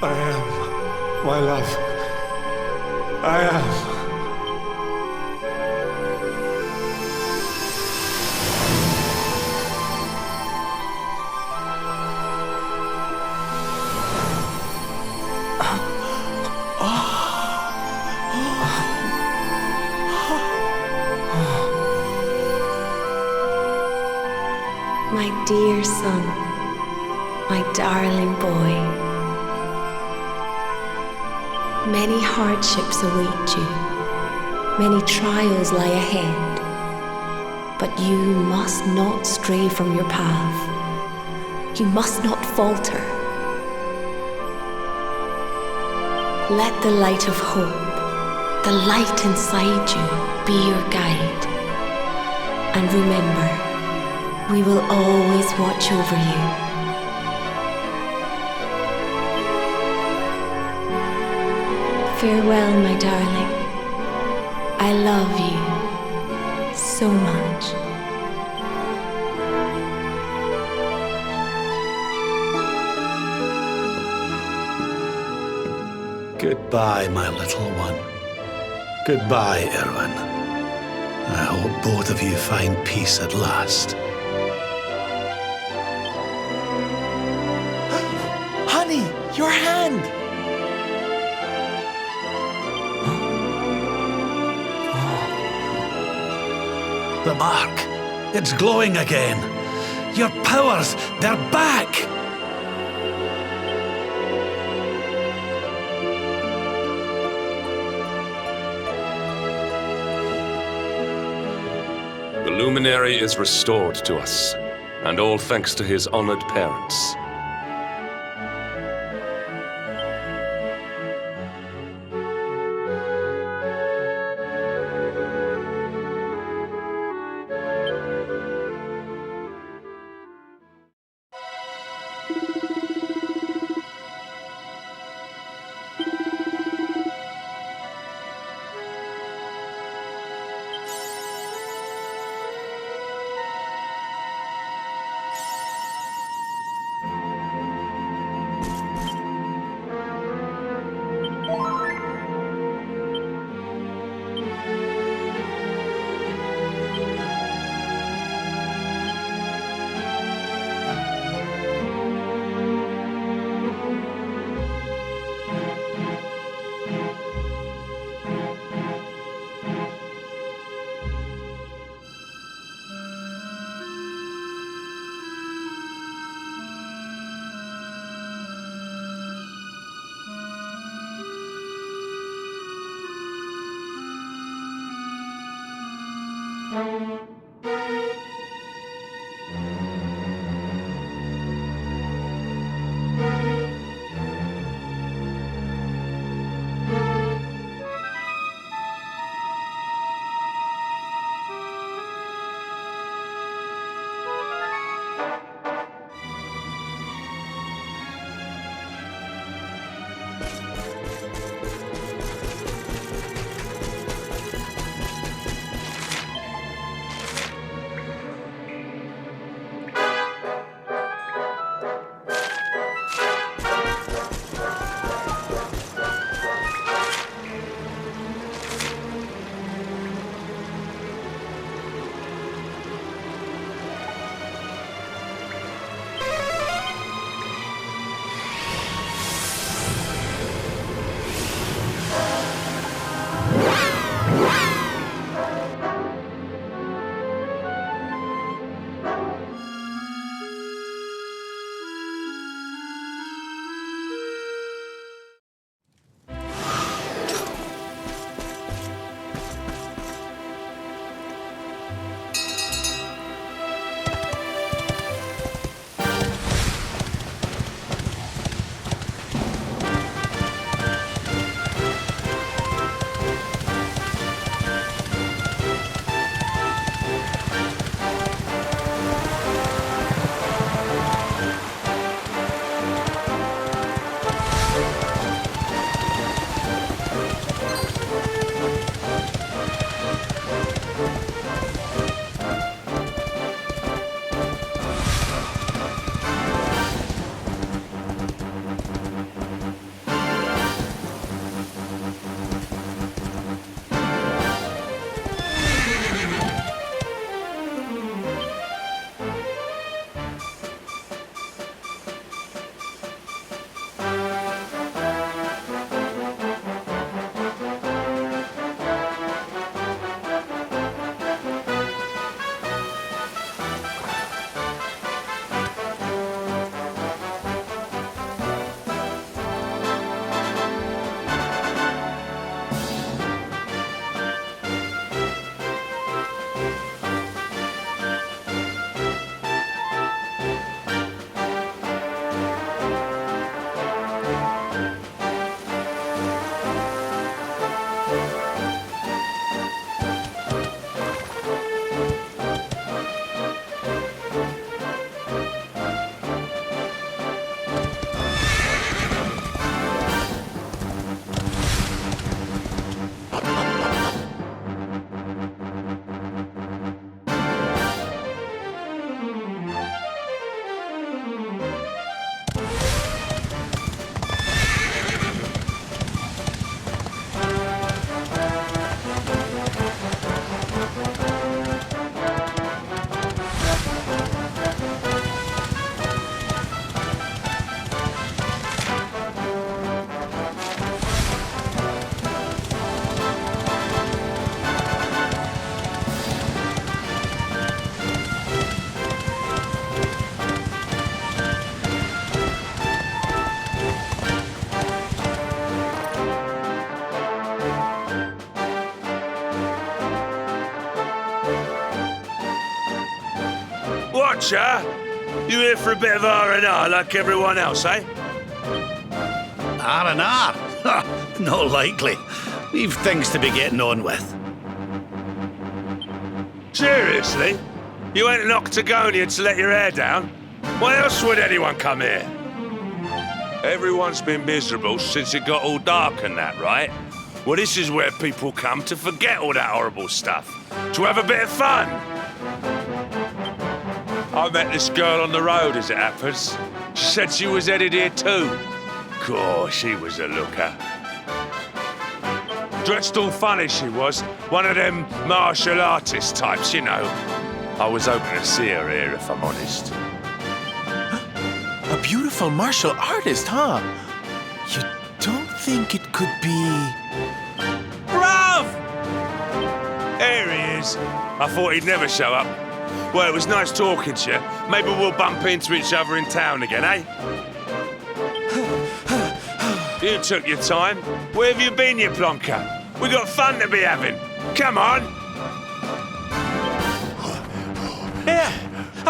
I am. My love, I am. My dear son, my darling boy. Many hardships await you. Many trials lie ahead. But you must not stray from your path. You must not falter. Let the light of hope, the light inside you, be your guide. And remember, we will always watch over you. Farewell, my darling. I love you so much. Goodbye, my little one. Goodbye, Erwin. I hope both of you find peace at last. Honey, your hand! The mark. It's glowing again. Your powers, they're back! The luminary is restored to us, and all thanks to his honored parents. Watcher, you here for a bit of R&R like everyone else, eh? R&R? Not likely. We've things to be getting on with. Seriously? You went to Octagonia to let your hair down? Why else would anyone come here? Everyone's been miserable since it got all dark and that, right? Well, this is where people come to forget all that horrible stuff. To have a bit of fun. I met this girl on the road, as it happens. She said she was headed here too. Gosh, she was a looker. Dressed all funny, she was. One of them martial artist types, you know. I was hoping to see her here, if I'm honest. A beautiful martial artist, huh? You don't think it could be... Bruv! There he is. I thought he'd never show up. Well, it was nice talking to you. Maybe we'll bump into each other in town again, eh? You took your time. Where have you been, you plonker? We got fun to be having. Come on!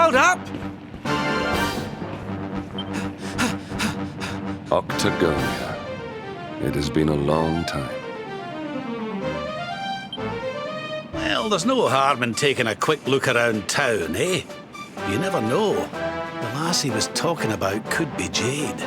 Hold up! Octagonia. It has been a long time. Well, there's no harm in taking a quick look around town, eh? You never know. The lass he was talking about could be Jade.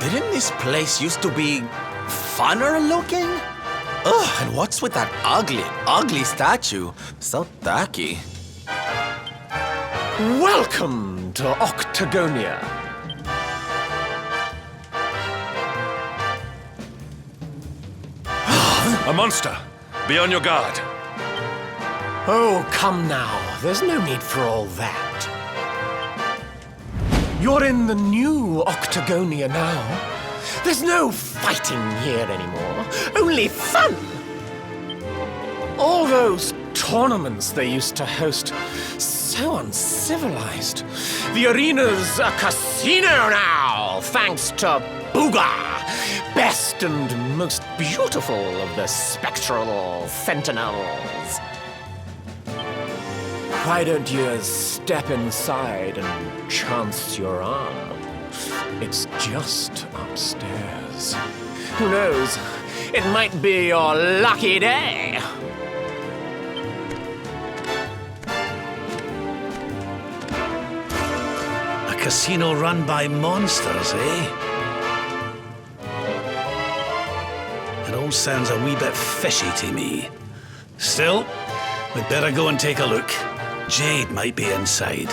Didn't this place used to be funner looking? Ugh, and what's with that ugly statue? So tacky. Welcome to Octagonia. A monster! Be on your guard. Oh, come now. There's no need for all that. You're in the new Octagonia now. There's no fighting here anymore. Only fun. All those tournaments they used to host, so uncivilized. The arena's a casino now, thanks to Booga, best and most beautiful of the spectral sentinels. Why don't you step inside and chance your arm? It's just upstairs. Who knows? It might be your lucky day. A casino run by monsters, eh? It all sounds a wee bit fishy to me. Still, we'd better go and take a look. Jade might be inside.